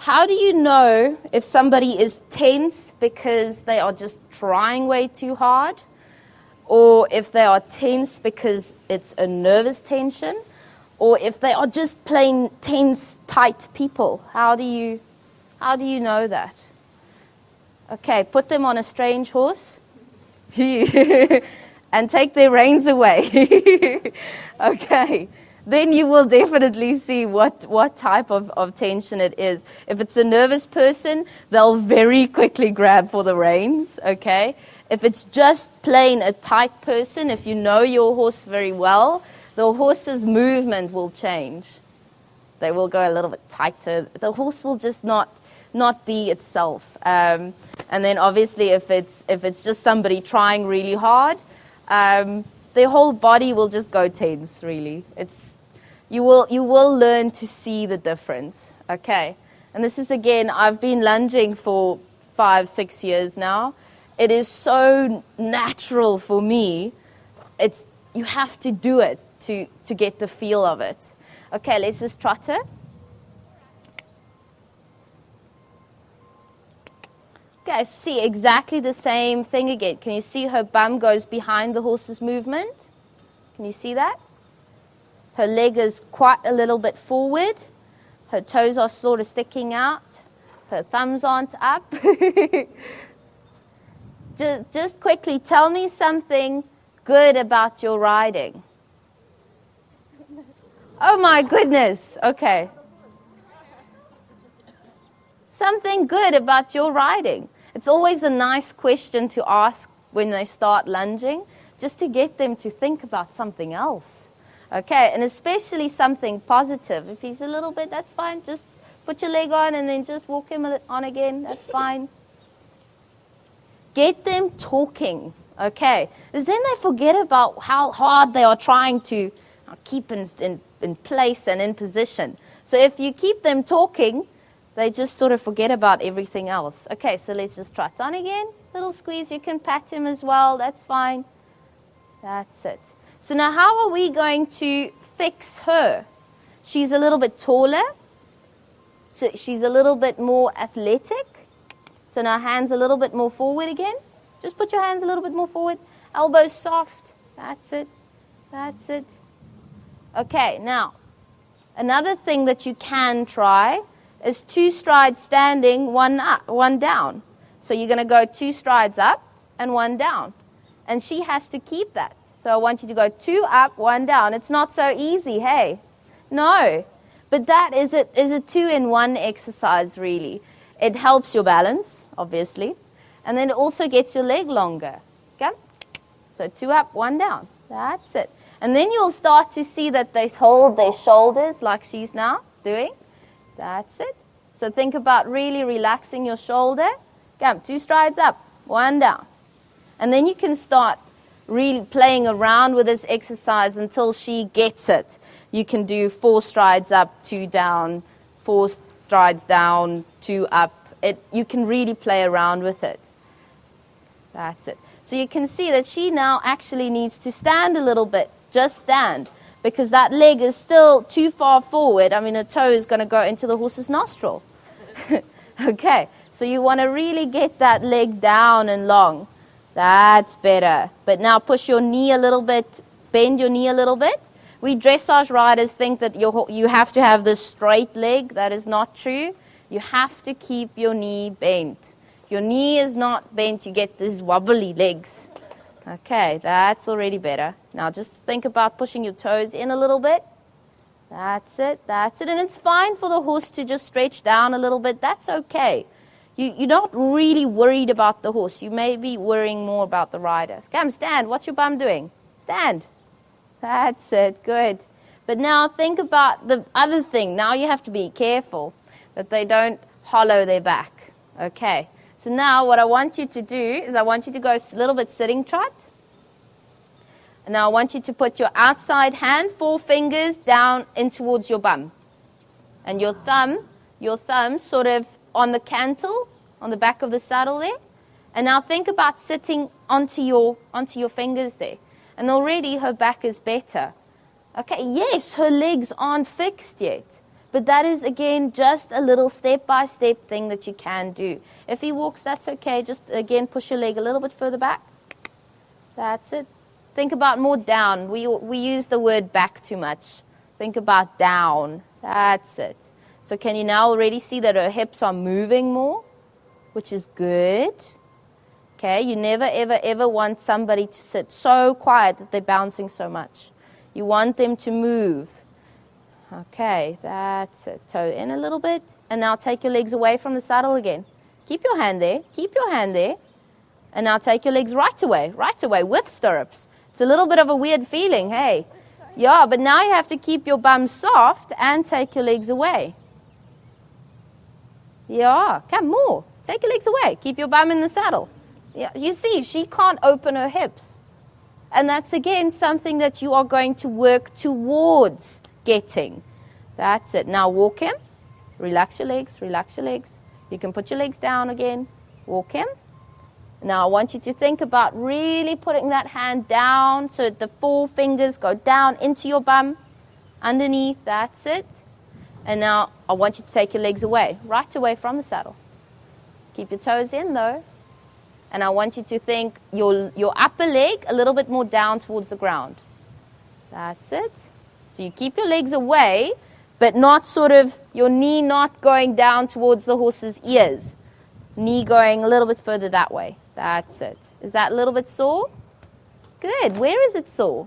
How do you know if somebody is tense because they are just trying way too hard, or if they are tense because it's a nervous tension, or if they are just plain tense, tight people? How do you know that? Okay, put them on a strange horse and take their reins away. Okay. Then you will definitely see what type of tension it is. If it's a nervous person, they'll very quickly grab for the reins, okay? If it's just plain a tight person, if you know your horse very well, the horse's movement will change. They will go a little bit tighter. The horse will just not be itself. And then obviously if it's just somebody trying really hard, their whole body will just go tense, really. You will learn to see the difference, okay? And this is, again, I've been lunging for 5-6 years now. It is so natural for me. You have to do it to get the feel of it. Okay, let's just trot her. Okay, see exactly the same thing again. Can you see her bum goes behind the horse's movement? Can you see that? Her leg is quite a little bit forward. Her toes are sort of sticking out. Her thumbs aren't up. Just quickly, tell me something good about your riding. Oh my goodness. Okay. Something good about your riding. It's always a nice question to ask when they start lunging, just to get them to think about something else. Okay, and especially something positive. If he's a little bit, that's fine. Just put your leg on and then just walk him on again. That's fine. Get them talking, okay? Because then they forget about how hard they are trying to keep in place and in position. So if you keep them talking, they just sort of forget about everything else. Okay, so let's just trot on again. Little squeeze. You can pat him as well. That's fine. That's it. So now how are we going to fix her? She's a little bit taller. So she's a little bit more athletic. So now hands a little bit more forward again. Just put your hands a little bit more forward. Elbows soft. That's it. That's it. Okay, now, another thing that you can try is 2 strides standing, 1 up, 1 down. So you're going to go 2 strides up and 1 down. And she has to keep that. So I want you to go 2 up, 1 down. It's not so easy, hey? No. But that is a 2-in-1 exercise, really. It helps your balance, obviously. And then it also gets your leg longer. Okay? So 2 up, 1 down. That's it. And then you'll start to see that they hold their shoulders like she's now doing. That's it. So think about really relaxing your shoulder. Come, 2 strides up, 1 down. And then you can start really playing around with this exercise until she gets it. You can do 4 strides up, 2 down, 4 strides down, 2 up. You can really play around with it. That's it. So you can see that she now actually needs to stand a little bit. Just stand. Because that leg is still too far forward. I mean, a toe is going to go into the horse's nostril. Okay, so you want to really get that leg down and long. That's better. But now push your knee a little bit, bend your knee a little bit. We dressage riders think that you have to have this straight leg. That is not true. You have to keep your knee bent. If your knee is not bent, you get these wobbly legs. Okay, that's already better. Now just think about pushing your toes in a little bit. That's it, that's it. And it's fine for the horse to just stretch down a little bit. That's okay. You're not really worried about the horse. You may be worrying more about the rider. Come, stand. What's your bum doing? Stand. That's it. Good. But now think about the other thing. Now you have to be careful that they don't hollow their back. Okay. So now what I want you to do is I want you to go a little bit sitting trot. And now I want you to put your outside hand, 4 fingers down in towards your bum. And your thumb sort of on the cantle, on the back of the saddle there. And now think about sitting onto your fingers there. And already her back is better. Okay, yes, her legs aren't fixed yet. But that is, again, just a little step-by-step thing that you can do. If he walks, that's okay. Just, again, push your leg a little bit further back. That's it. Think about more down. We use the word back too much. Think about down. That's it. So can you now already see that her hips are moving more, which is good. Okay, you never, ever, ever want somebody to sit so quiet that they're bouncing so much. You want them to move. Okay, that's it. Toe in a little bit. And now take your legs away from the saddle again. Keep your hand there. Keep your hand there. And now take your legs right away with stirrups. It's a little bit of a weird feeling, hey? Yeah, but now you have to keep your bum soft and take your legs away. Yeah, come more. Take your legs away. Keep your bum in the saddle. Yeah, you see, she can't open her hips. And that's, again, something that you are going to work towards getting. That's it. Now walk him. Relax your legs. Relax your legs. You can put your legs down again. Walk him. Now I want you to think about really putting that hand down so that the 4 fingers go down into your bum. Underneath. That's it. And now I want you to take your legs away. Right away from the saddle. Keep your toes in though. And I want you to think your upper leg a little bit more down towards the ground. That's it. So you keep your legs away, but not sort of your knee not going down towards the horse's ears. Knee going a little bit further that way. That's it. Is that a little bit sore? Good. Where is it sore?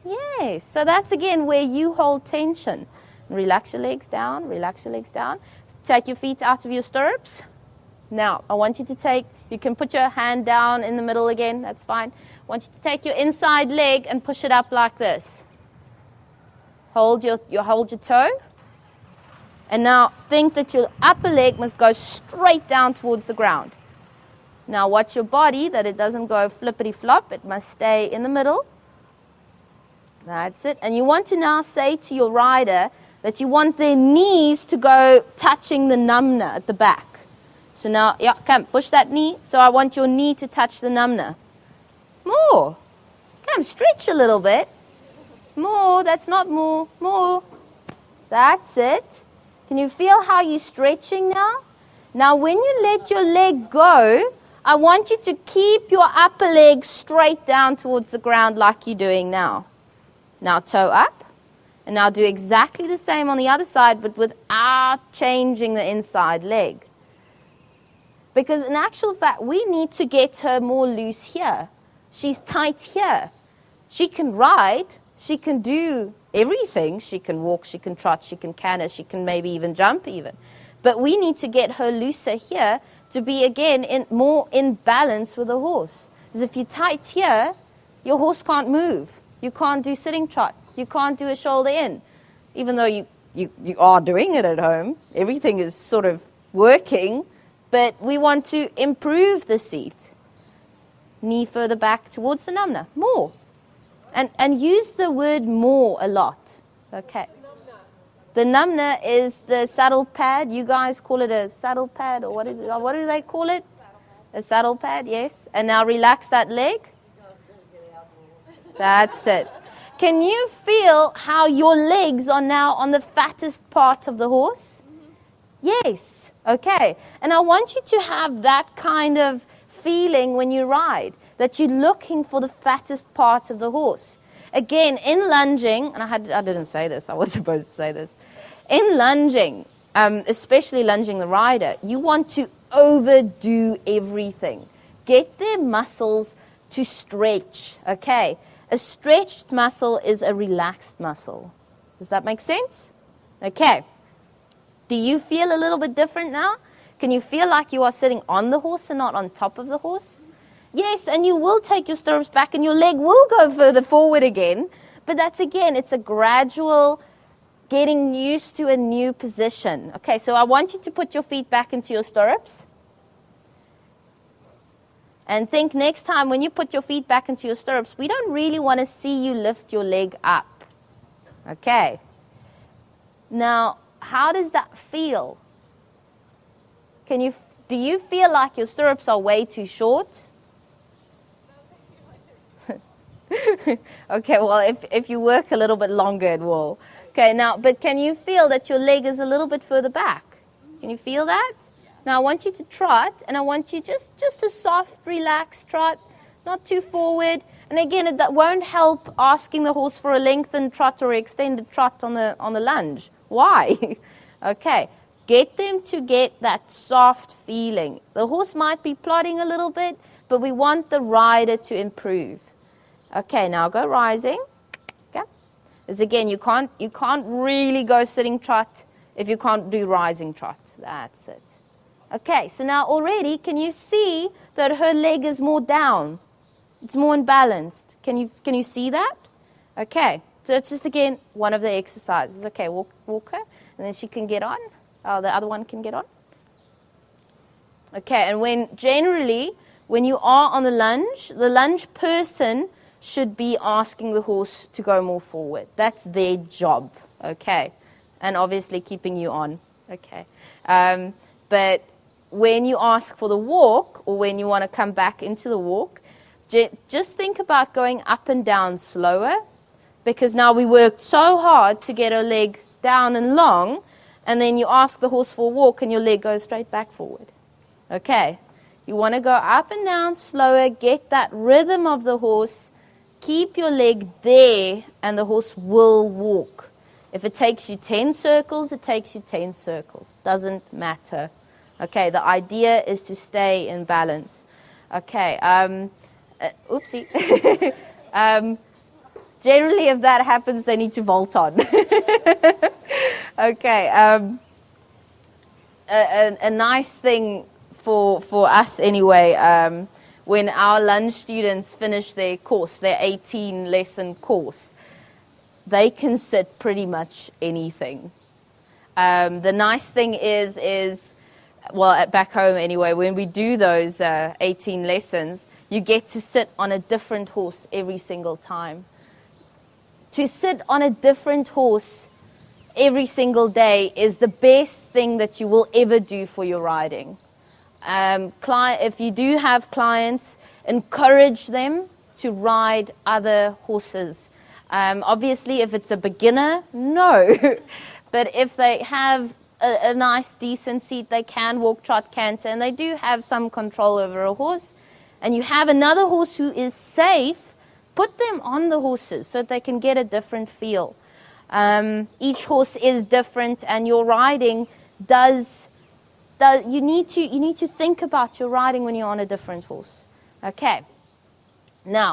Yes. So that's, again, where you hold tension. Relax your legs down. Relax your legs down. Take your feet out of your stirrups. Now, I want you to you can put your hand down in the middle again, that's fine. I want you to take your inside leg and push it up like this. Hold your toe. And now think that your upper leg must go straight down towards the ground. Now watch your body, that it doesn't go flippity-flop. It must stay in the middle. That's it. And you want to now say to your rider that you want their knees to go touching the numna at the back. So now, yeah, come, push that knee. So I want your knee to touch the numna. More. Come, stretch a little bit. More, that's not more. More. That's it. Can you feel how you're stretching now? Now, when you let your leg go, I want you to keep your upper leg straight down towards the ground like you're doing now. Now, toe up. And now do exactly the same on the other side, but without changing the inside leg. Because in actual fact, we need to get her more loose here. She's tight here. She can ride. She can do everything. She can walk, she can trot, she can canter, she can maybe even jump even. But we need to get her looser here to be, again, more in balance with the horse. Because if you're tight here, your horse can't move. You can't do sitting trot. You can't do a shoulder in. Even though you are doing it at home. Everything is sort of working. But we want to improve the seat. Knee further back towards the numna. More. And use the word more a lot. Okay. The numna is the saddle pad. You guys call it a saddle pad, or what do they call it? A saddle pad, yes. And now relax that leg. That's it. Can you feel how your legs are now on the fattest part of the horse? Yes. Okay. And I want you to have that kind of feeling when you ride, that you're looking for the fattest part of the horse. Again, in lunging, and I didn't say this, I was supposed to say this. In lunging, especially lunging the rider, you want to overdo everything. Get their muscles to stretch, okay? A stretched muscle is a relaxed muscle. Does that make sense? Okay. Do you feel a little bit different now? Can you feel like you are sitting on the horse and not on top of the horse? Yes, and you will take your stirrups back and your leg will go further forward again. But that's, again, it's a gradual getting used to a new position. Okay, so I want you to put your feet back into your stirrups. And think next time when you put your feet back into your stirrups, we don't really want to see you lift your leg up. Okay. Now, how does that feel? Do you feel like your stirrups are way too short? Okay, well, if you work a little bit longer, it will. Okay, now, but can you feel that your leg is a little bit further back? Can you feel that? Now I want you to trot, and I want you just a soft, relaxed trot, not too forward. And again, that won't help asking the horse for a lengthened trot or extended trot on the lunge. Why? Okay, get them to get that soft feeling. The horse might be plodding a little bit, but we want the rider to improve. Okay, now go rising. Okay, because again, you can't really go sitting trot if you can't do rising trot. That's it. Okay, so now already, can you see that her leg is more down? It's more imbalanced. Can you see that? Okay, so it's just again one of the exercises. Okay, walk her, and then she can get on. Oh, the other one can get on. Okay, and when you are on the lunge person should be asking the horse to go more forward. That's their job. Okay, and obviously keeping you on. Okay, but when you ask for the walk, or when you want to come back into the walk, just think about going up and down slower, because now we worked so hard to get her leg down and long, and then you ask the horse for a walk and your leg goes straight back forward. Okay, you want to go up and down slower, get that rhythm of the horse, keep your leg there, and the horse will walk. If it takes you 10 circles, it takes you 10 circles. Doesn't matter. Okay, the idea is to stay in balance. Okay, oopsie. Generally, if that happens, they need to vault on. Okay, a nice thing for us anyway, when our lunge students finish their course, their 18-lesson course, they can sit pretty much anything. The nice thing is, well, back home anyway, when we do those 18 lessons, you get to sit on a different horse every single time. To sit on a different horse every single day is the best thing that you will ever do for your riding. If you do have clients, encourage them to ride other horses. Obviously, if it's a beginner, no. But if they have a nice, decent seat, they can walk, trot, canter, and they do have some control over a horse, and you have another horse who is safe, put them on the horses so that they can get a different feel. Each horse is different, and your riding you need to think about your riding when you're on a different horse. Okay. Now,